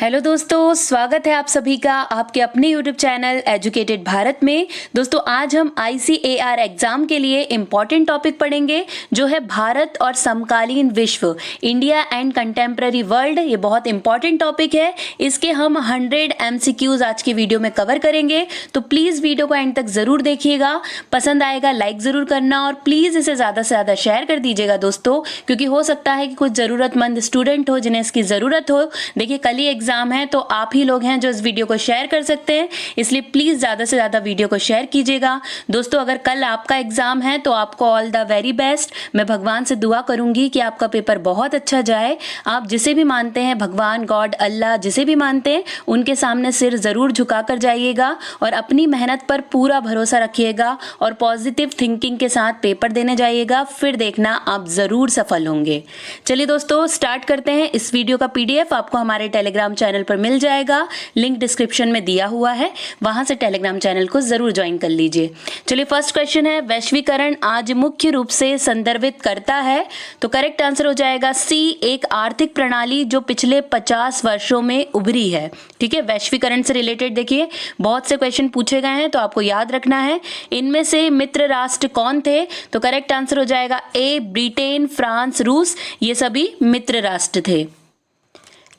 Hello दोस्तों, स्वागत है आप सभी का आपके अपने यूट्यूब चैनल एजुकेटेड भारत में। दोस्तों आज हम ICAR एग्जाम के लिए इम्पॉर्टेंट टॉपिक पढ़ेंगे जो है भारत और समकालीन विश्व, इंडिया एंड कंटेम्प्ररी वर्ल्ड। ये बहुत इंपॉर्टेंट टॉपिक है। इसके हम 100 MCQs आज की वीडियो में कवर करेंगे, तो प्लीज़ वीडियो को एंड तक ज़रूर देखिएगा। पसंद आएगा लाइक ज़रूर करना और प्लीज़ इसे ज़्यादा से ज़्यादा शेयर कर दीजिएगा दोस्तों, क्योंकि हो सकता है कि कुछ ज़रूरतमंद स्टूडेंट हो जिन्हें इसकी ज़रूरत हो। देखिए कल ही एग्जाम है तो आप ही लोग हैं जो इस वीडियो को शेयर कर सकते हैं, इसलिए प्लीज ज्यादा से ज्यादा वीडियो को शेयर कीजिएगा। दोस्तों अगर कल आपका एग्जाम है तो आपको ऑल द वेरी बेस्ट। मैं भगवान से दुआ करूंगी कि आपका पेपर बहुत अच्छा जाए। आप जिसे भी मानते हैं, भगवान, गॉड, अल्लाह, जिसे भी मानते हैं, उनके सामने सिर जरूर झुका कर जाइएगा और अपनी मेहनत पर पूरा भरोसा रखिएगा और पॉजिटिव थिंकिंग के साथ पेपर देने जाइएगा। फिर देखना आप जरूर सफल होंगे। चलिए दोस्तों स्टार्ट करते हैं। इस वीडियो का PDF आपको हमारे टेलीग्राम चैनल पर मिल जाएगा, लिंक डिस्क्रिप्शन में दिया हुआ है, वहां से टेलीग्राम चैनल को जरूर ज्वाइन कर लीजिए। चलिए फर्स्ट क्वेश्चन है, वैश्वीकरण आज मुख्य रूप से संदर्भित करता है, तो करेक्ट आंसर हो जाएगा C, एक आर्थिक प्रणाली जो पिछले 50 वर्षों में उभरी है। ठीक है, वैश्वीकरण से रिलेटेड देखिए बहुत से क्वेश्चन पूछे गए हैं, तो आपको याद रखना है। इनमें से मित्र राष्ट्र कौन थे, तो करेक्ट आंसर हो जाएगा A, ब्रिटेन, फ्रांस, रूस, ये सभी मित्र राष्ट्र थे।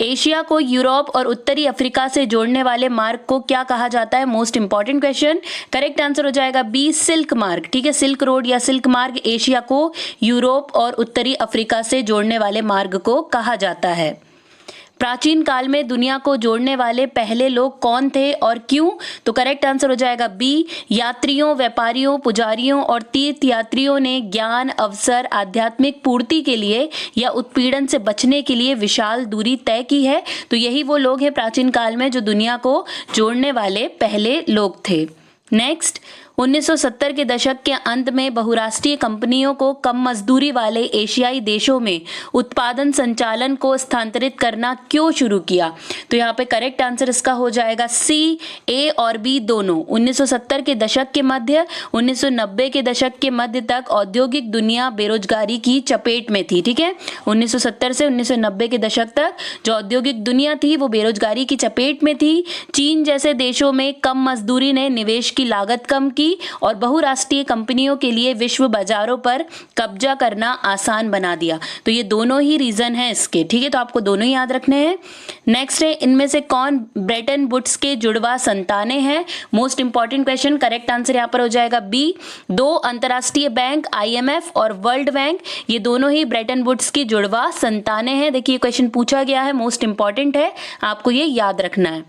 एशिया को यूरोप और उत्तरी अफ्रीका से जोड़ने वाले मार्ग को क्या कहा जाता है, most important question. Correct answer हो जाएगा B, सिल्क मार्ग। ठीक है, सिल्क रोड या सिल्क मार्ग एशिया को यूरोप और उत्तरी अफ्रीका से जोड़ने वाले मार्ग को कहा जाता है। प्राचीन काल में दुनिया को जोड़ने वाले पहले लोग कौन थे और क्यों, तो करेक्ट आंसर हो जाएगा B, यात्रियों, व्यापारियों, पुजारियों और तीर्थ यात्रियों ने ज्ञान, अवसर, आध्यात्मिक पूर्ति के लिए या उत्पीड़न से बचने के लिए विशाल दूरी तय की है। तो यही वो लोग हैं प्राचीन काल में जो दुनिया को जोड़ने वाले पहले लोग थे। नेक्स्ट, 1970 के दशक के अंत में बहुराष्ट्रीय कंपनियों को कम मजदूरी वाले एशियाई देशों में उत्पादन संचालन को स्थानांतरित करना क्यों शुरू किया, तो यहाँ पे करेक्ट आंसर इसका हो जाएगा C, A और B दोनों। 1970 के दशक के मध्य 1990 के दशक के मध्य तक औद्योगिक दुनिया बेरोजगारी की चपेट में थी। ठीक है, 1970 से 1990 के दशक तक जो औद्योगिक दुनिया थी वो बेरोजगारी की चपेट में थी। चीन जैसे देशों में कम मजदूरी ने निवेश की लागत कम की और बहुराष्ट्रीय कंपनियों के लिए विश्व बाजारों पर कब्जा करना आसान बना दिया। तो ये दोनों ही रीजन है इसके। ठीक है, तो आपको दोनों ही याद रखने हैं। नेक्स्ट है, इनमें से कौन ब्रेटन वुड्स के जुड़वा संतानें हैं, most important question. Correct answer यहाँ पर हो जाएगा B, 2 अंतरराष्ट्रीय बैंक IMF और वर्ल्ड बैंक, ये दोनों ही ब्रेटन वुड्स की जुड़वा संतानें हैं। देखिए क्वेश्चन पूछा गया है, मोस्ट इंपॉर्टेंट है, आपको ये याद रखना है।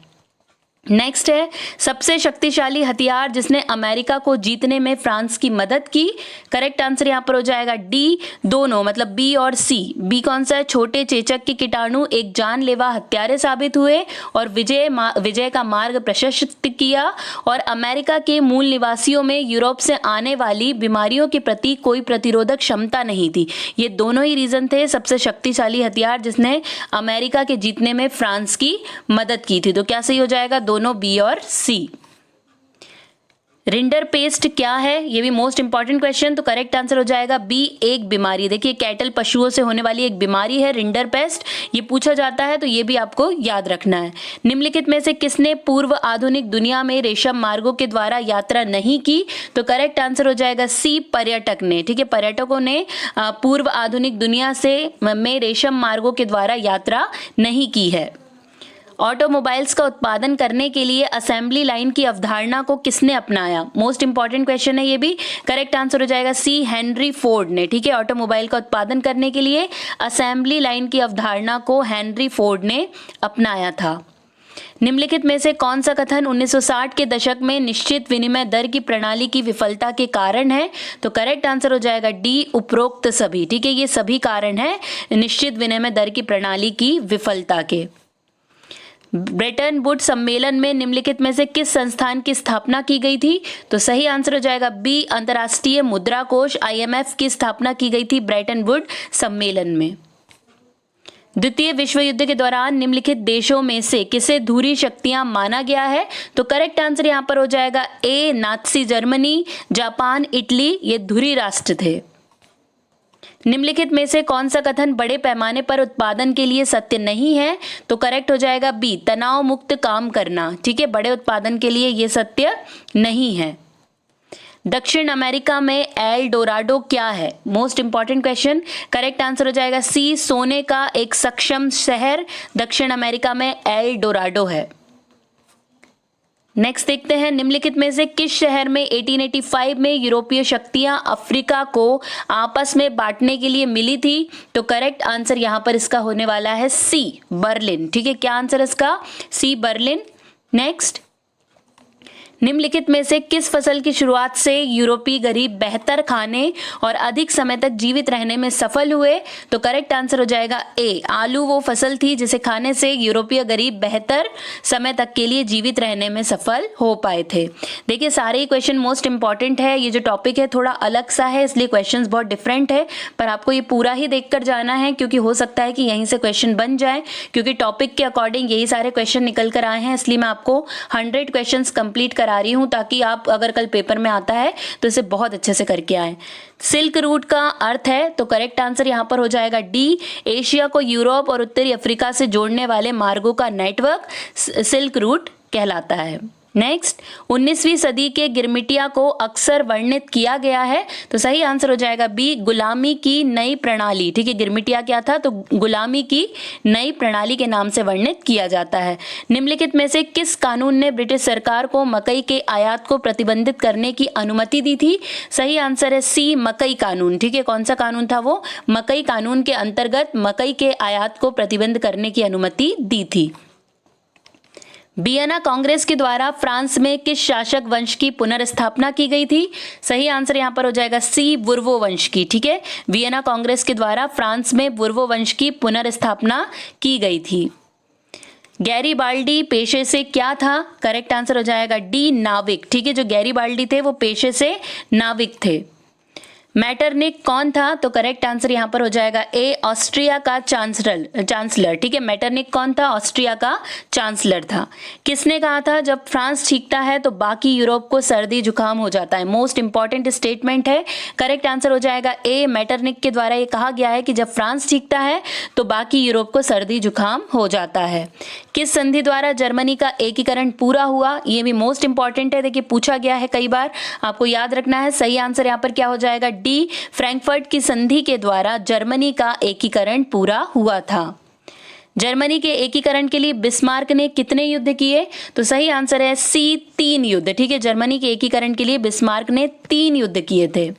नेक्स्ट है, सबसे शक्तिशाली हथियार जिसने अमेरिका को जीतने में फ्रांस की मदद की। करेक्ट आंसर यहाँ पर हो जाएगा D, दोनों, मतलब B और C। B कौन सा है, छोटे चेचक के कीटाणु एक जानलेवा हत्यारे साबित हुए और विजय का मार्ग प्रशस्त किया और अमेरिका के मूल निवासियों में यूरोप से आने वाली बीमारियों के प्रति कोई प्रतिरोधक क्षमता नहीं थी। ये दोनों ही रीजन थे सबसे शक्तिशाली हथियार जिसने अमेरिका के जीतने में फ्रांस की मदद की थी। तो क्या सही हो जाएगा, दोनों B और C। रिंडर पेस्ट क्या है, ये भी मोस्ट इंपॉर्टेंट क्वेश्चन। तो करेक्ट आंसर हो जाएगा B, एक बीमारी। देखिए कैटल पशुओं से होने वाली एक बीमारी है रिंडर पेस्ट, ये पूछा जाता है, तो ये भी आपको याद रखना है। निम्नलिखित में से किसने पूर्व आधुनिक दुनिया में रेशम मार्गों के द्वारा यात्रा नहीं की, तो करेक्ट आंसर हो जाएगा C, पर्यटक ने। ठीक है, पर्यटकों ने पूर्व आधुनिक दुनिया में रेशम मार्गों के द्वारा यात्रा नहीं की है। ऑटोमोबाइल्स का उत्पादन करने के लिए असेंबली लाइन की अवधारणा को किसने अपनाया, मोस्ट इंपॉर्टेंट क्वेश्चन है ये भी। करेक्ट आंसर हो जाएगा C, हेनरी फोर्ड ने। ठीक है, ऑटोमोबाइल का उत्पादन करने के लिए असेंबली लाइन की अवधारणा को हेनरी फोर्ड ने अपनाया था। निम्नलिखित में से कौन सा कथन 1960 के दशक में निश्चित विनिमय दर की प्रणाली की विफलता के कारण है, तो करेक्ट आंसर हो जाएगा D, उपरोक्त सभी। ठीक है, ये सभी कारण है निश्चित विनिमय दर की प्रणाली की विफलता के। ब्रेटन वुड्स सम्मेलन में निम्नलिखित में से किस संस्थान की स्थापना की गई थी, तो सही आंसर हो जाएगा B, अंतर्राष्ट्रीय मुद्रा कोष IMF की स्थापना की गई थी ब्रेटन वुड सम्मेलन में। द्वितीय विश्व युद्ध के दौरान निम्नलिखित देशों में से किसे धुरी शक्तियां माना गया है, तो करेक्ट आंसर यहां पर हो जाएगा A, Nazi Germany, Japan, Italy, ये धुरी राष्ट्र थे। निम्नलिखित में से कौन सा कथन बड़े पैमाने पर उत्पादन के लिए सत्य नहीं है? तो करेक्ट हो जाएगा बी, तनाव मुक्त काम करना। ठीक है, बड़े उत्पादन के लिए ये सत्य नहीं है। दक्षिण अमेरिका में एल डोराडो क्या है? Most important question. Correct answer हो जाएगा सी, सोने का एक सक्षम शहर दक्षिण अमेरिका में एल डोराडो है। नेक्स्ट देखते हैं, निम्नलिखित में से किस शहर में 1885 में यूरोपीय शक्तियां अफ्रीका को आपस में बांटने के लिए मिली थी? तो करेक्ट आंसर यहां पर इसका होने वाला है सी, बर्लिन। ठीक है, क्या आंसर इसका? सी, बर्लिन। नेक्स्ट, निम्नलिखित में से किस फसल की शुरुआत से यूरोपीय गरीब बेहतर खाने और अधिक समय तक जीवित रहने में सफल हुए? तो करेक्ट आंसर हो जाएगा ए, आलू वो फसल थी जिसे खाने से यूरोपीय गरीब बेहतर समय तक के लिए जीवित रहने में सफल हो पाए थे। देखिए, सारे ही क्वेश्चन मोस्ट इंपॉर्टेंट है। ये जो टॉपिक है थोड़ा अलग सा है, इसलिए क्वेश्चन बहुत डिफरेंट है, पर आपको ये पूरा ही देखकर जाना है, क्योंकि हो सकता है कि यहीं से क्वेश्चन बन जाए, क्योंकि टॉपिक के अकॉर्डिंग यही सारे क्वेश्चन निकल कर आए हैं। इसलिए मैं आपको 100 क्वेश्चन कंप्लीट करा रही हूं, ताकि आप अगर कल पेपर में आता है तो इसे बहुत अच्छे से करके आए। सिल्क रूट का अर्थ है, तो करेक्ट आंसर यहां पर हो जाएगा डी, एशिया को यूरोप और उत्तरी अफ्रीका से जोड़ने वाले मार्गों का नेटवर्क सिल्क रूट कहलाता है। नेक्स्ट, 19वीं सदी के गिरमिटिया को अक्सर वर्णित किया गया है, तो सही आंसर हो जाएगा बी, गुलामी की नई प्रणाली। ठीक है, गिरमिटिया क्या था? तो गुलामी की नई प्रणाली के नाम से वर्णित किया जाता है। निम्नलिखित में से किस कानून ने ब्रिटिश सरकार को मकई के आयात को प्रतिबंधित करने की अनुमति दी थी? सही आंसर है सी, मकई कानून। ठीक है, कौन सा कानून था वो? मकई कानून के अंतर्गत मकई के आयात को प्रतिबंध करने की अनुमति दी थी। वियना कांग्रेस के द्वारा फ्रांस में किस शासक वंश की पुनर्स्थापना की गई थी? सही आंसर यहां पर हो जाएगा सी, बुर्बो वंश की। ठीक है, वियना कांग्रेस के द्वारा फ्रांस में बुर्बो वंश की पुनर्स्थापना की गई थी। गैरीबाल्डी पेशे से क्या था? करेक्ट आंसर हो जाएगा डी, नाविक। ठीक है, जो गैरीबाल्डी थे वो पेशे से नाविक थे। मैटरनिक कौन था? तो करेक्ट आंसर यहां पर हो जाएगा ए, ऑस्ट्रिया का चांसलर। ठीक है, मैटरनिक कौन था? ऑस्ट्रिया का चांसलर था। किसने कहा था जब फ्रांस छींकता है तो बाकी यूरोप को सर्दी जुकाम हो जाता है? मोस्ट इंपॉर्टेंट स्टेटमेंट है। करेक्ट आंसर हो जाएगा ए, मैटरनिक के द्वारा ये कहा गया है कि जब फ्रांस छींकता है तो बाकी यूरोप को सर्दी जुकाम हो जाता है। किस संधि द्वारा जर्मनी का एकीकरण पूरा हुआ? ये भी मोस्ट इंपॉर्टेंट है, देखिए पूछा गया है कई बार, आपको याद रखना है। सही आंसर यहाँ पर क्या हो जाएगा? डी, फ्रैंकफर्ट की संधि के द्वारा जर्मनी का एकीकरण पूरा हुआ था। जर्मनी के एकीकरण के लिए बिस्मार्क ने कितने युद्ध किए? तो सही आंसर है सी, 3 युद्ध। ठीक है, जर्मनी के एकीकरण के लिए बिस्मार्क ने 3 युद्ध किए थे।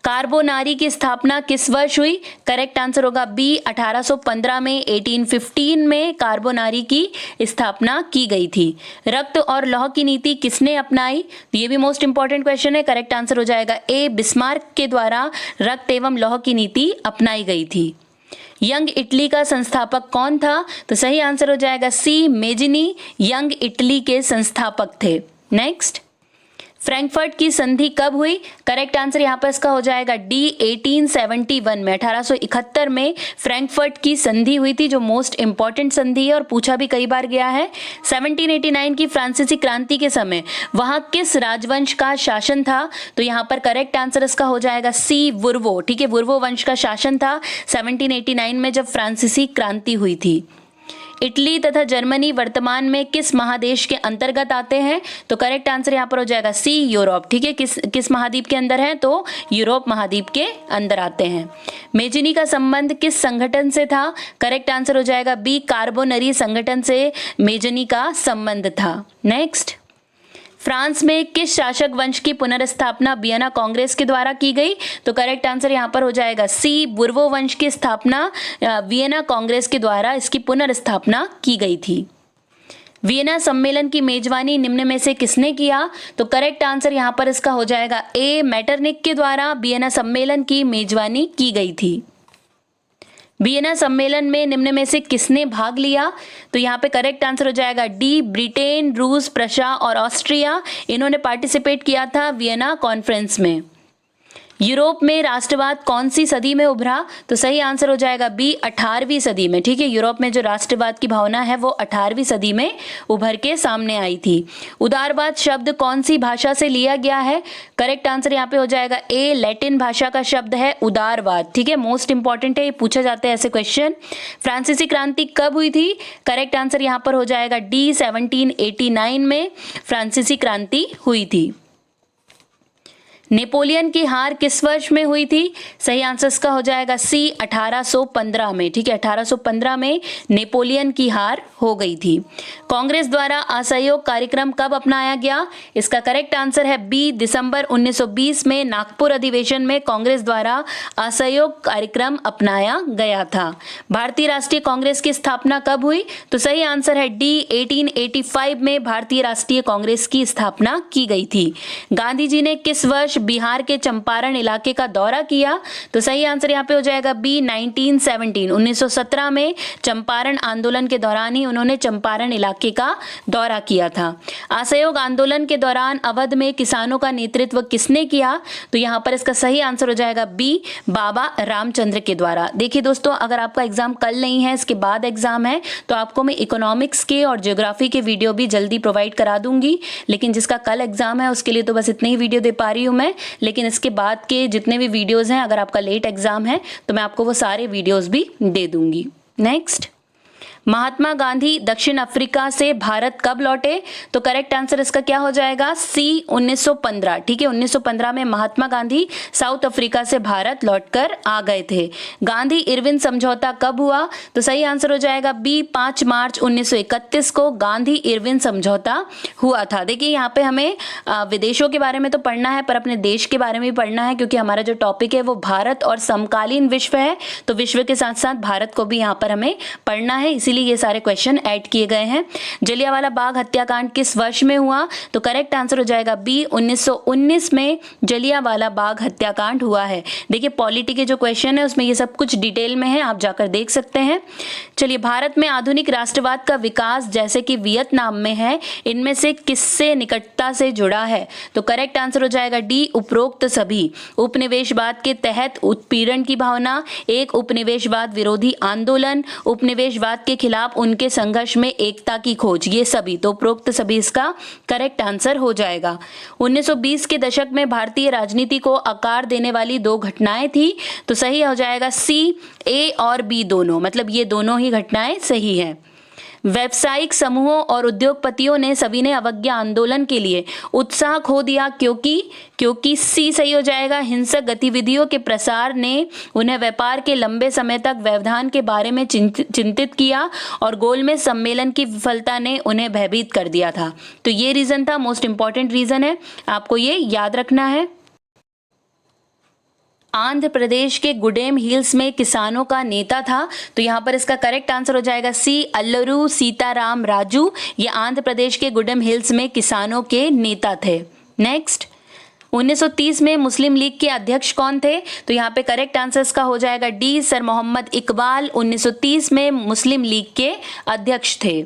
कार्बोनारी की स्थापना किस वर्ष हुई? करेक्ट आंसर होगा बी, 1815 में, 1815 में कार्बोनारी की स्थापना की गई थी। रक्त और लौह की नीति किसने अपनाई? तो ये भी मोस्ट इंपॉर्टेंट क्वेश्चन है। करेक्ट आंसर हो जाएगा ए, बिस्मार्क के द्वारा रक्त एवं लौह की नीति अपनाई गई थी। यंग इटली का संस्थापक कौन था? तो सही आंसर हो जाएगा सी, मेजिनी यंग इटली के संस्थापक थे। नेक्स्ट, फ्रैंकफर्ट की संधि कब हुई? करेक्ट आंसर यहाँ पर इसका हो जाएगा डी, 1871 में, 1871 में फ्रैंकफर्ट की संधि हुई थी, जो मोस्ट इंपॉर्टेंट संधि है और पूछा भी कई बार गया है। 1789 की फ्रांसीसी क्रांति के समय वहां किस राजवंश का शासन था? तो यहाँ पर करेक्ट आंसर इसका हो जाएगा सी, बुर्बो। ठीक है, बुर्बो वंश का शासन था 1789 में जब फ्रांसीसी क्रांति हुई थी। इटली तथा जर्मनी वर्तमान में किस महादेश के अंतर्गत आते हैं? तो करेक्ट आंसर यहाँ पर हो जाएगा सी, यूरोप। ठीक है, किस महाद्वीप के अंदर है? तो यूरोप महाद्वीप के अंदर आते हैं। मेजिनी का संबंध किस संगठन से था? करेक्ट आंसर हो जाएगा बी, कार्बोनरी संगठन से मेजिनी का संबंध था। नेक्स्ट, फ्रांस में किस शासक वंश की पुनर्स्थापना वियना कांग्रेस के द्वारा की गई? तो करेक्ट आंसर यहाँ पर हो जाएगा सी, बुर्बो वंश की स्थापना वियना कांग्रेस के द्वारा इसकी पुनर्स्थापना की गई थी। वियना सम्मेलन की मेजबानी निम्न में से किसने किया? तो करेक्ट आंसर यहाँ पर इसका हो जाएगा ए, मैटरनिक के द्वारा वियना सम्मेलन की मेजबानी की गई थी। वियना सम्मेलन में निम्न में से किसने भाग लिया? तो यहाँ पे करेक्ट आंसर हो जाएगा डी, ब्रिटेन, रूस, प्रशा और ऑस्ट्रिया, इन्होंने पार्टिसिपेट किया था वियना कॉन्फ्रेंस में। यूरोप में राष्ट्रवाद कौन सी सदी में उभरा? तो सही आंसर हो जाएगा बी 18वीं सदी में। ठीक है, यूरोप में जो राष्ट्रवाद की भावना है वो 18वीं सदी में उभर के सामने आई थी। उदारवाद शब्द कौन सी भाषा से लिया गया है? करेक्ट आंसर यहाँ पे हो जाएगा ए, लैटिन भाषा का शब्द है उदारवाद। ठीक है, मोस्ट इंपॉर्टेंट है, ये पूछा जाता है ऐसे क्वेश्चन। फ्रांसीसी क्रांति कब हुई थी? करेक्ट आंसर यहाँ पर हो जाएगा डी, 1789 में फ्रांसीसी क्रांति हुई थी। नेपोलियन की हार किस वर्ष में हुई थी? सही आंसर इसका हो जाएगा सी, 1815 में। ठीक है, 1815 में नेपोलियन की हार हो गई थी। कांग्रेस द्वारा असहयोग कार्यक्रम कब अपनाया गया? इसका करेक्ट आंसर है बी, दिसंबर 1920 में नागपुर अधिवेशन में कांग्रेस द्वारा असहयोग कार्यक्रम अपनाया गया था। भारतीय राष्ट्रीय कांग्रेस की स्थापना कब हुई? तो सही आंसर है डी, 1885 में भारतीय राष्ट्रीय कांग्रेस की स्थापना की गई थी। गांधी जी ने किस वर्ष बिहार के चंपारण इलाके का दौरा किया? तो सही आंसर यहाँ पे हो जाएगा बी, 1917 में चंपारण आंदोलन के दौरान ही उन्होंने चंपारण इलाके का दौरा किया था। असहयोग आंदोलन के दौरान अवध में किसानों का नेतृत्व किसने किया? तो यहाँ पर इसका सही आंसर हो जाएगा बी, बाबा रामचंद्र के द्वारा। देखिए दोस्तों, अगर आपका एग्जाम कल नहीं है, इसके बाद एग्जाम है, तो आपको मैं इकोनॉमिक्स के और ज्योग्राफी के वीडियो भी जल्दी प्रोवाइड करा दूंगी। लेकिन जिसका कल एग्जाम है उसके लिए तो बस इतने ही वीडियो दे पा रही हूँ मैं। लेकिन इसके बाद के जितने भी वीडियोस हैं, अगर आपका लेट एग्जाम है तो मैं आपको वो सारे वीडियोस भी दे दूंगी। नेक्स्ट, महात्मा गांधी दक्षिण अफ्रीका से भारत कब लौटे? तो करेक्ट आंसर इसका क्या हो जाएगा? सी, 1915। ठीक है, 1915 में महात्मा गांधी साउथ अफ्रीका से भारत लौटकर आ गए थे। गांधी इरविन समझौता कब हुआ? तो सही आंसर हो जाएगा बी, 5 मार्च 1931 को गांधी इरविन समझौता हुआ था। देखिए, यहाँ पे हमें विदेशों के बारे में तो पढ़ना है, पर अपने देश के बारे में भी पढ़ना है, क्योंकि हमारा जो टॉपिक है वो भारत और समकालीन विश्व है। तो विश्व के साथ साथ भारत को भी यहाँ पर हमें पढ़ना है, इसीलिए ये सारे क्वेश्चन ऐड किए गए हैं। जलियांवाला बाग हत्याकांड किस वर्ष में हुआ? तो करेक्ट आंसर हो जाएगा बी, 1919 में जलियांवाला बाग हत्याकांड हुआ है। देखिए, पॉलिटी के जो क्वेश्चन है उसमें ये सब कुछ डिटेल में है, आप जाकर देख सकते हैं। चलिए, भारत में आधुनिक राष्ट्रवाद का विकास जैसे कि वियतनाम में है, इनमें से किससे निकटता से जुड़ा है? तो करेक्ट आंसर हो जाएगा डी, उपरोक्त सभी। उपनिवेशवाद के तहत उत्पीड़न की भावना, एक उपनिवेशवाद विरोधी आंदोलन, उपनिवेशवाद के खिलाफ उनके संघर्ष में एकता की खोज, ये सभी। तो उपरोक्त सभी इसका करेक्ट आंसर हो जाएगा। 1920 के दशक में भारतीय राजनीति को आकार देने वाली 2 घटनाएं थी। तो सही हो जाएगा सी, ए और बी दोनों, मतलब ये दोनों ही घटनाएं सही हैं। व्यावसायिक समूहों और उद्योगपतियों ने सविनय अवज्ञा आंदोलन के लिए उत्साह खो दिया क्योंकि सी सही हो जाएगा, हिंसक गतिविधियों के प्रसार ने उन्हें व्यापार के लंबे समय तक व्यवधान के बारे में चिंतित किया और गोलमेज सम्मेलन की विफलता ने उन्हें भयभीत कर दिया था। तो ये रीजन था, मोस्ट इंपॉर्टेंट रीजन है, आपको ये याद रखना है। आंध्र प्रदेश के गुडेम हिल्स में किसानों का नेता था। तो यहाँ पर इसका करेक्ट आंसर हो जाएगा सी, अल्लूरी सीताराम राजू। ये आंध्र प्रदेश के गुडेम हिल्स में किसानों के नेता थे। नेक्स्ट, 1930 में मुस्लिम लीग के अध्यक्ष कौन थे? तो यहाँ पे करेक्ट आंसर इसका हो जाएगा डी, सर मोहम्मद इकबाल 1930 में मुस्लिम लीग के अध्यक्ष थे।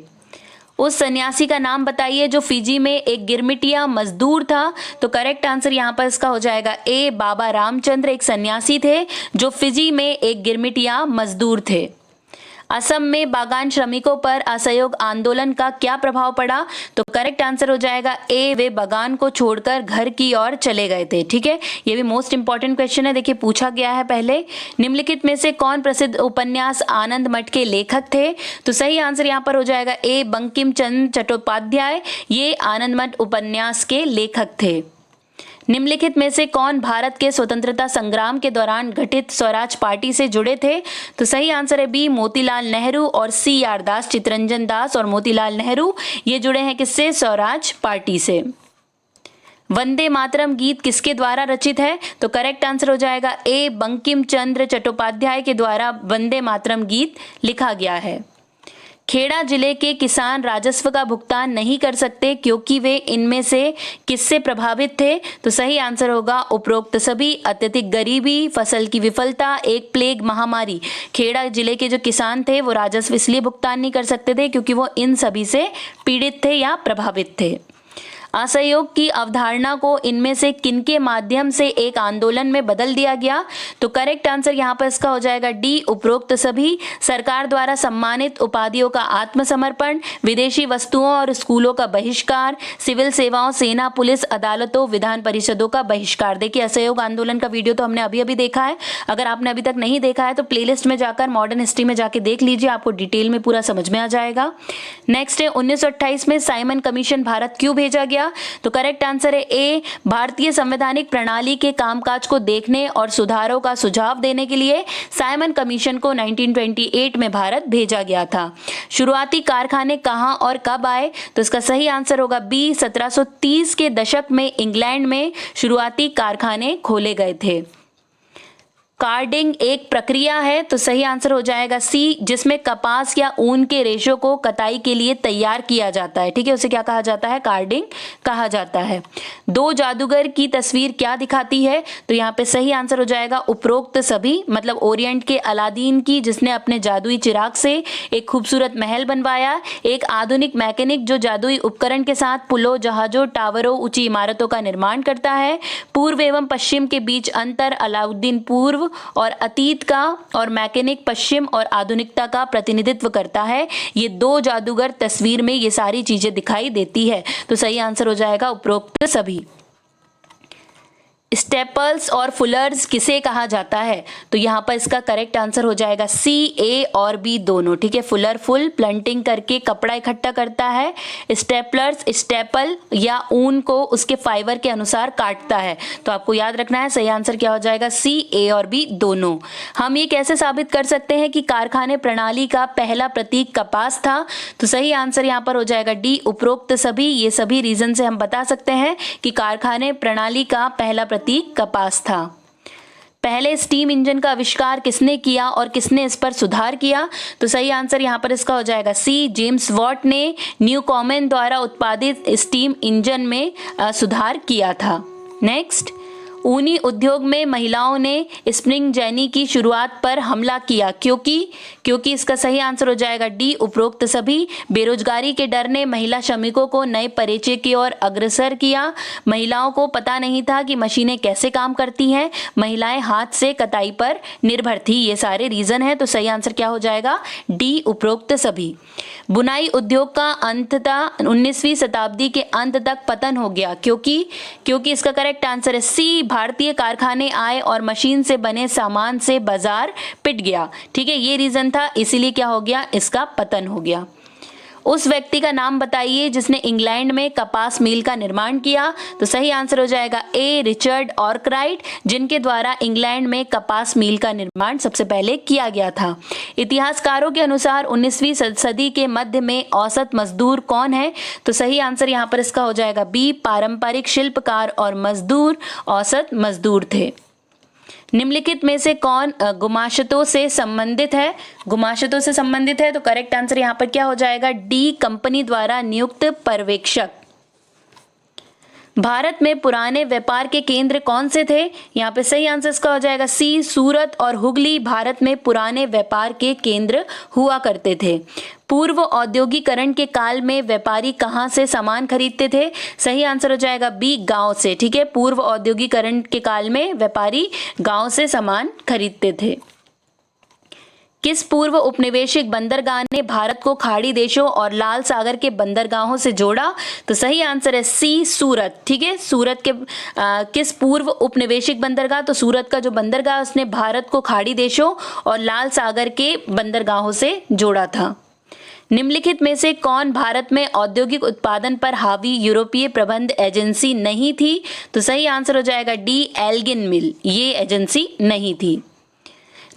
उस सन्यासी का नाम बताइए जो फिजी में एक गिरमिटिया मजदूर था। तो करेक्ट आंसर यहाँ पर इसका हो जाएगा ए, बाबा रामचंद्र एक सन्यासी थे जो फिजी में एक गिरमिटिया मजदूर थे। असम में बागान श्रमिकों पर असहयोग आंदोलन का क्या प्रभाव पड़ा? तो करेक्ट आंसर हो जाएगा ए, वे बागान को छोड़कर घर की ओर चले गए थे। ठीक है, ये भी मोस्ट इंपॉर्टेंट क्वेश्चन है, देखिए पूछा गया है पहले। निम्नलिखित में से कौन प्रसिद्ध उपन्यास आनंद मठ के लेखक थे? तो सही आंसर यहाँ पर हो जाएगा ए, बंकिम चंद्र चट्टोपाध्याय, ये आनंद मठ उपन्यास के लेखक थे। निम्नलिखित में से कौन भारत के स्वतंत्रता संग्राम के दौरान गठित स्वराज पार्टी से जुड़े थे? तो सही आंसर है बी, मोतीलाल नेहरू और सी आर दास। चितरंजन दास और मोतीलाल नेहरू ये जुड़े हैं किससे? स्वराज पार्टी से। वंदे मातरम गीत किसके द्वारा रचित है? तो करेक्ट आंसर हो जाएगा ए, बंकिम चंद्र चट्टोपाध्याय के द्वारा वंदे मातरम गीत लिखा गया है। खेड़ा जिले के किसान राजस्व का भुगतान नहीं कर सकते क्योंकि वे इनमें से किससे प्रभावित थे? तो सही आंसर होगा उपरोक्त सभी। अत्यधिक गरीबी, फसल की विफलता, एक प्लेग महामारी। खेड़ा जिले के जो किसान थे वो राजस्व इसलिए भुगतान नहीं कर सकते थे क्योंकि वो इन सभी से पीड़ित थे या प्रभावित थे। असहयोग की अवधारणा को इनमें से किनके माध्यम से एक आंदोलन में बदल दिया गया? तो करेक्ट आंसर यहाँ पर इसका हो जाएगा डी, उपरोक्त सभी। सरकार द्वारा सम्मानित उपाधियों का आत्मसमर्पण, विदेशी वस्तुओं और स्कूलों का बहिष्कार, सिविल सेवाओं, सेना, पुलिस, अदालतों, विधान परिषदों का बहिष्कार। देखिए असहयोग आंदोलन का वीडियो तो हमने अभी अभी देखा है। अगर आपने अभी तक नहीं देखा है तो प्लेलिस्ट में जाकर मॉडर्न हिस्ट्री में जाके देख लीजिए, आपको डिटेल में पूरा समझ में आ जाएगा। नेक्स्ट है 1928 में साइमन कमीशन भारत क्यों भेजा गया? तो करेक्ट आंसर है ए, भारतीय संवैधानिक प्रणाली के कामकाज को देखने और सुधारों का सुझाव देने के लिए साइमन कमीशन को 1928 में भारत भेजा गया था। शुरुआती कारखाने कहां और कब आए? तो इसका सही आंसर होगा बी, 1730 के दशक में इंग्लैंड में शुरुआती कारखाने खोले गए थे। कार्डिंग एक प्रक्रिया है, तो सही आंसर हो जाएगा सी, जिसमें कपास या ऊन के रेशों को कताई के लिए तैयार किया जाता है। ठीक है, उसे क्या कहा जाता है? कार्डिंग कहा जाता है। दो जादूगर की तस्वीर क्या दिखाती है? तो यहाँ पे सही आंसर हो जाएगा उपरोक्त सभी, मतलब ओरिएंट के अलादीन की, जिसने अपने जादुई चिराग से एक खूबसूरत महल बनवाया। एक आधुनिक मैकेनिक जो जादुई उपकरण के साथ पुलों, जहाजों, टावरों, ऊंची इमारतों का निर्माण करता है। पूर्व एवं पश्चिम के बीच अंतर, अलाउद्दीन पूर्व और अतीत का और मैकेनिक पश्चिम और आधुनिकता का प्रतिनिधित्व करता है। ये दो जादूगर तस्वीर में ये सारी चीजें दिखाई देती है, तो सही आंसर हो जाएगा उपरोक्त सभी। स्टेपल्स और फुलर्स किसे कहा जाता है? तो यहाँ पर इसका करेक्ट आंसर हो जाएगा सी, ए और बी दोनों। ठीक है, फुलर फुल प्लंटिंग करके कपड़ा इकट्ठा करता है। स्टेपलर्स स्टेपल या ऊन को उसके फाइबर के अनुसार काटता है। तो आपको याद रखना है, सही आंसर क्या हो जाएगा? सी, ए और बी दोनों। हम ये कैसे साबित कर सकते हैं कि कारखाने प्रणाली का पहला प्रतीक कपास था? तो सही आंसर यहाँ पर हो जाएगा डी, उपरोक्त सभी। ये सभी रीजन से हम बता सकते हैं कि कारखाने प्रणाली का पहला प्रतीक कपास था। पहले स्टीम इंजन का आविष्कार किसने किया और किसने इस पर सुधार किया? तो सही आंसर यहां पर इसका हो जाएगा सी, जेम्स वॉट ने न्यूकॉमेन द्वारा उत्पादित स्टीम इंजन में सुधार किया था। नेक्स्ट, ऊनी उद्योग में महिलाओं ने स्प्रिंग जेनी की शुरुआत पर हमला किया क्योंकि इसका सही आंसर हो जाएगा डी, उपरोक्त सभी। बेरोजगारी के डर ने महिला श्रमिकों को नए परिचय की ओर अग्रसर किया। महिलाओं को पता नहीं था कि मशीनें कैसे काम करती हैं। महिलाएं हाथ से कताई पर निर्भर थी। ये सारे रीजन है, तो सही आंसर क्या हो जाएगा? डी, उपरोक्त सभी। बुनाई उद्योग का अंततः 19वीं शताब्दी के अंत तक पतन हो गया क्योंकि इसका करेक्ट आंसर है सी, भारतीय कारखाने आए और मशीन से बने सामान से बाजार पिट गया। ठीक है, ये रीजन था, इसीलिए क्या हो गया? इसका पतन हो गया। उस व्यक्ति का नाम बताइए जिसने इंग्लैंड में कपास मिल का निर्माण किया। तो सही आंसर हो जाएगा ए, रिचर्ड आर्कराइट, जिनके द्वारा इंग्लैंड में कपास मिल का निर्माण सबसे पहले किया गया था। इतिहासकारों के अनुसार 19वीं सदी के मध्य में औसत मजदूर कौन है? तो सही आंसर यहाँ पर इसका हो जाएगा बी, पारंपरिक शिल्पकार और मजदूर औसत मजदूर थे। निम्नलिखित में से कौन गुमाश्तों से संबंधित है? गुमाश्तों से संबंधित है, तो करेक्ट आंसर यहाँ पर क्या हो जाएगा? डी, कंपनी द्वारा नियुक्त पर्यवेक्षक। भारत में पुराने व्यापार के केंद्र कौन से थे? यहाँ पे सही आंसर इसका हो जाएगा सी, सूरत और हुगली भारत में पुराने व्यापार के केंद्र हुआ करते थे। पूर्व औद्योगिकरण के काल में व्यापारी कहाँ से सामान खरीदते थे? सही आंसर हो जाएगा बी, गांव से। ठीक है, पूर्व औद्योगिकरण के काल में व्यापारी गांव से सामान खरीदते थे। किस पूर्व उपनिवेशिक बंदरगाह ने भारत को खाड़ी देशों और लाल सागर के बंदरगाहों से जोड़ा? तो सही आंसर है सी, सूरत। ठीक है, सूरत के किस पूर्व उपनिवेशिक बंदरगाह? तो सूरत का जो बंदरगाह उसने भारत को खाड़ी देशों और लाल सागर के बंदरगाहों से जोड़ा था। निम्नलिखित में से कौन भारत में औद्योगिक उत्पादन पर हावी यूरोपीय प्रबंध एजेंसी नहीं थी? तो सही आंसर हो जाएगा डी, एल्गिन मिल, ये एजेंसी नहीं थी।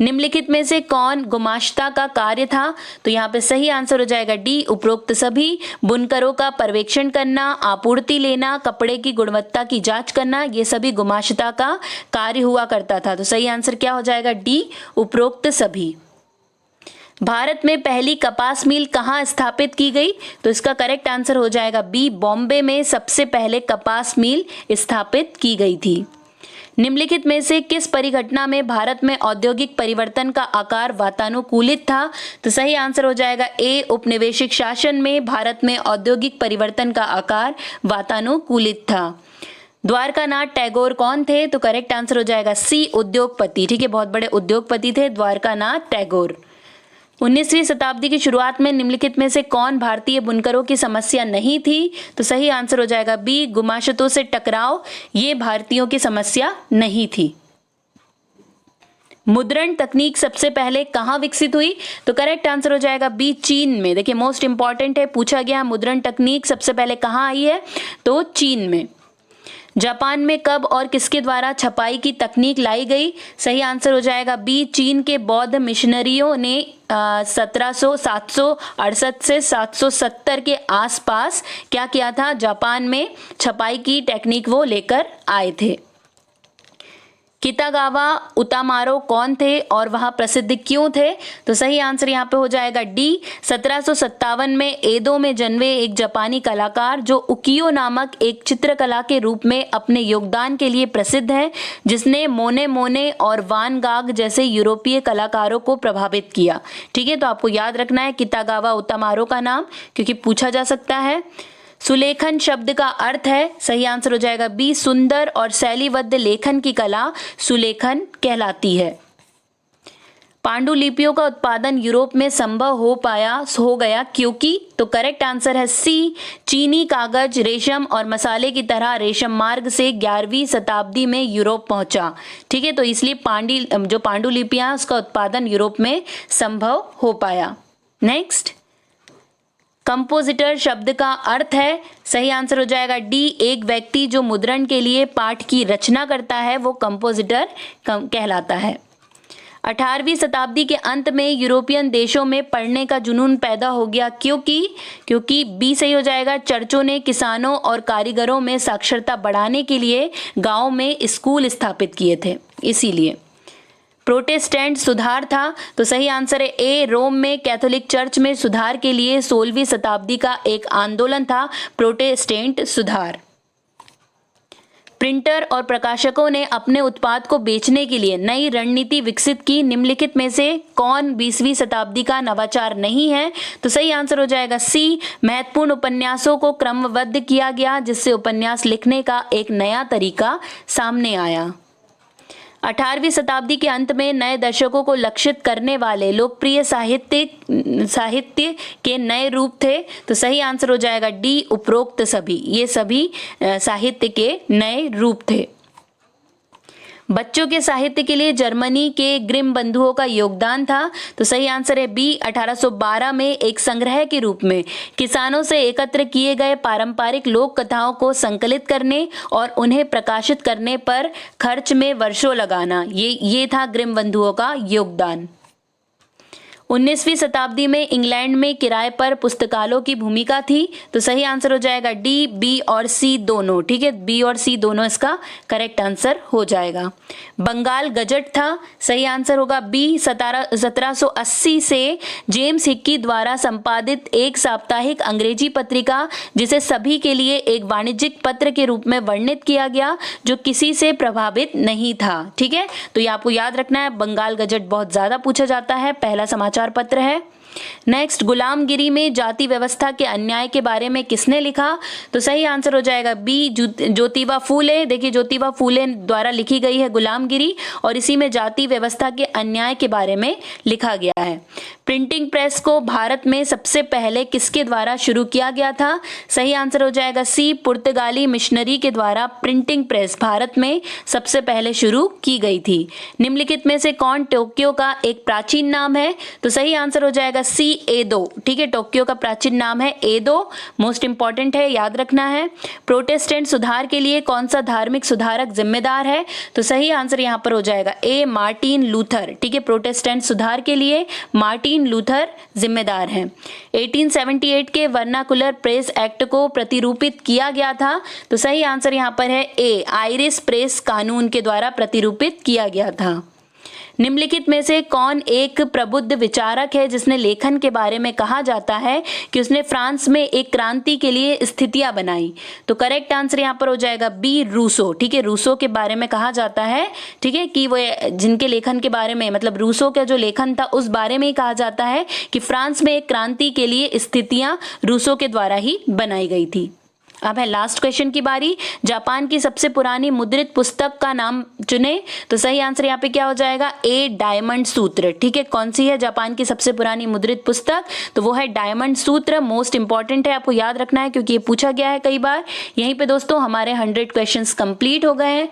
निम्नलिखित में से कौन गुमाश्ता का कार्य था? तो यहाँ पे सही आंसर हो जाएगा डी, उपरोक्त सभी। बुनकरों का पर्यवेक्षण करना, आपूर्ति लेना, कपड़े की गुणवत्ता की जांच करना, ये सभी गुमाश्ता का कार्य हुआ करता था। तो सही आंसर क्या हो जाएगा? डी, उपरोक्त सभी। भारत में पहली कपास मिल कहाँ स्थापित की गई? तो इसका करेक्ट आंसर हो जाएगा बी, बॉम्बे में सबसे पहले कपास मिल स्थापित की गई थी। निम्नलिखित में से किस परिघटना में भारत में औद्योगिक परिवर्तन का आकार वातानुकूलित था? तो सही आंसर हो जाएगा ए, उपनिवेशिक शासन में भारत में औद्योगिक परिवर्तन का आकार वातानुकूलित था। द्वारकानाथ टैगोर कौन थे? तो करेक्ट आंसर हो जाएगा सी, उद्योगपति। ठीक है, बहुत बड़े उद्योगपति थे द्वारकानाथ टैगोर। 19वीं शताब्दी की शुरुआत में निम्नलिखित में से कौन भारतीय बुनकरों की समस्या नहीं थी? तो सही आंसर हो जाएगा बी, गुमाश्तों से टकराव, ये भारतीयों की समस्या नहीं थी। मुद्रण तकनीक सबसे पहले कहाँ विकसित हुई? तो करेक्ट आंसर हो जाएगा बी, चीन में। देखिए मोस्ट इंपॉर्टेंट है, पूछा गया मुद्रण तकनीक सबसे पहले कहाँ आई है? तो चीन में। जापान में कब और किसके द्वारा छपाई की तकनीक लाई गई? सही आंसर हो जाएगा बी, चीन के बौद्ध मिशनरियों ने 768 से 770 के आसपास क्या किया था? जापान में छपाई की टेक्निक वो लेकर आए थे। कितागावा उतामारो कौन थे और वह प्रसिद्ध क्यों थे? तो सही आंसर यहाँ पे हो जाएगा डी, 1757 में एदो में जन्मे एक जापानी कलाकार जो उकियो नामक एक चित्रकला के रूप में अपने योगदान के लिए प्रसिद्ध है, जिसने मोने मोने और वान गाग जैसे यूरोपीय कलाकारों को प्रभावित किया। ठीक है, तो आपको याद रखना है कितागावा उतामारो का नाम, क्योंकि पूछा जा सकता है। सुलेखन शब्द का अर्थ है, सही आंसर हो जाएगा बी, सुंदर और शैलीबद्ध लेखन की कला सुलेखन कहलाती है। पांडुलिपियों का उत्पादन यूरोप में संभव हो गया क्योंकि? तो करेक्ट आंसर है सी, चीनी कागज, रेशम और मसाले की तरह रेशम मार्ग से 11वीं शताब्दी में यूरोप पहुंचा। ठीक है, तो इसलिए जो पांडुलिपियां उसका उत्पादन यूरोप में संभव हो पाया। नेक्स्ट, कंपोजिटर शब्द का अर्थ है, सही आंसर हो जाएगा डी, एक व्यक्ति जो मुद्रण के लिए पाठ की रचना करता है वो कंपोजिटर कहलाता है। 18वीं शताब्दी के अंत में यूरोपियन देशों में पढ़ने का जुनून पैदा हो गया क्योंकि बी सही हो जाएगा, चर्चों ने किसानों और कारीगरों में साक्षरता बढ़ाने के लिए गांव में स्कूल स्थापित किए थे, इसीलिए। प्रोटेस्टेंट सुधार था, तो सही आंसर है ए, रोम में कैथोलिक चर्च में सुधार के लिए 16वीं शताब्दी का एक आंदोलन था प्रोटेस्टेंट सुधार। प्रिंटर और प्रकाशकों ने अपने उत्पाद को बेचने के लिए नई रणनीति विकसित की, निम्नलिखित में से कौन 20वीं शताब्दी का नवाचार नहीं है? तो सही आंसर हो जाएगा सी, महत्वपूर्ण उपन्यासों को क्रमबद्ध किया गया जिससे उपन्यास लिखने का एक नया तरीका सामने आया। 18वीं शताब्दी के अंत में नए दर्शकों को लक्षित करने वाले लोकप्रिय साहित्य के नए रूप थे, तो सही आंसर हो जाएगा डी, उपरोक्त सभी, ये सभी साहित्य के नए रूप थे। बच्चों के साहित्य के लिए जर्मनी के ग्रिम बंधुओं का योगदान था, तो सही आंसर है बी, 1812 में एक संग्रह के रूप में किसानों से एकत्र किए गए पारंपरिक लोक कथाओं को संकलित करने और उन्हें प्रकाशित करने पर खर्च में वर्षों लगाना, ये था ग्रिम बंधुओं का योगदान। 19वीं शताब्दी में इंग्लैंड में किराए पर पुस्तकालयों की भूमिका थी, तो सही आंसर हो जाएगा डी, बी और सी दोनों। ठीक है, बी और सी दोनों इसका करेक्ट आंसर हो जाएगा। बंगाल गजट था, सही आंसर होगा बी, 1780 से जेम्स हिक्की द्वारा संपादित एक साप्ताहिक अंग्रेजी पत्रिका जिसे सभी के लिए एक वाणिज्यिक पत्र के रूप में वर्णित किया गया जो किसी से प्रभावित नहीं था। ठीक है, तो ये आपको याद रखना है, बंगाल गजट बहुत ज्यादा पूछा जाता है, पहला समाचार पत्र है। नेक्स्ट, गुलामगिरी में जाति व्यवस्था के अन्याय के बारे में किसने लिखा? तो सही आंसर हो जाएगा बी, ज्योतिबा फूले। देखिए ज्योतिबा फूले द्वारा लिखी गई है गुलामगिरी और इसी में जाति व्यवस्था के अन्याय के बारे में लिखा गया है। प्रिंटिंग प्रेस को भारत में सबसे पहले किसके द्वारा शुरू किया गया था? सही आंसर हो जाएगा सी, पुर्तगाली मिशनरी के द्वारा प्रिंटिंग प्रेस भारत में सबसे पहले शुरू की गई थी। निम्नलिखित में से कौन टोक्यो का एक प्राचीन नाम है? तो सही आंसर हो जाएगा सी, एदो। ठीक है, टोक्यो का प्राचीन नाम है एदो, मोस्ट इंपॉर्टेंट है, याद रखना है। प्रोटेस्टेंट सुधार के लिए कौन सा धार्मिक सुधारक जिम्मेदार है? तो सही आंसर यहां पर हो जाएगा ए, मार्टिन लूथर। ठीक है, प्रोटेस्टेंट सुधार के लिए मार्टिन लूथर जिम्मेदार हैं। 1878 के वर्नाकुलर प्रेस एक्ट को प्रतिरूपित किया गया था, तो सही आंसर यहां पर है ए, आयरिश प्रेस कानून के द्वारा प्रतिरूपित किया गया था। निम्नलिखित में से कौन एक प्रबुद्ध विचारक है जिसने लेखन के बारे में कहा जाता है कि उसने फ्रांस में एक क्रांति के लिए स्थितियां बनाई? तो करेक्ट आंसर यहाँ पर हो जाएगा बी, रूसो। ठीक है, रूसो के बारे में कहा जाता है, ठीक है, कि वो जिनके लेखन के बारे में, मतलब रूसो का जो लेखन था उस बारे में ही कहा जाता है कि फ्रांस में एक क्रांति के लिए स्थितियां रूसो के द्वारा ही बनाई गई थी। अब है लास्ट क्वेश्चन की बारी। जापान की सबसे पुरानी मुद्रित पुस्तक का नाम चुने। तो सही आंसर यहाँ पे क्या हो जाएगा? ए, डायमंड सूत्र। ठीक है, कौन सी है जापान की सबसे पुरानी मुद्रित पुस्तक? तो वो है डायमंड सूत्र। मोस्ट इंपॉर्टेंट है, आपको याद रखना है क्योंकि ये पूछा गया है कई बार। यहीं पे दोस्तों हमारे 100 क्वेश्चंस कंप्लीट हो गए हैं।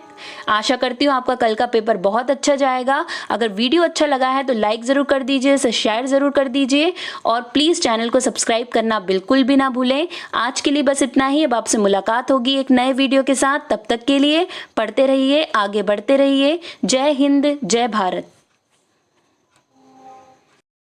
आशा करती हूँ आपका कल का पेपर बहुत अच्छा जाएगा। अगर वीडियो अच्छा लगा है तो लाइक जरूर कर दीजिए, इसे शेयर जरूर कर दीजिए और प्लीज चैनल को सब्सक्राइब करना बिल्कुल भी ना भूलें। आज के लिए बस इतना ही। अब आपसे मुलाकात होगी एक नए वीडियो के साथ। तब तक के लिए पढ़ते रहिए, आगे बढ़ते रहिए। जय हिंद, जय भारत।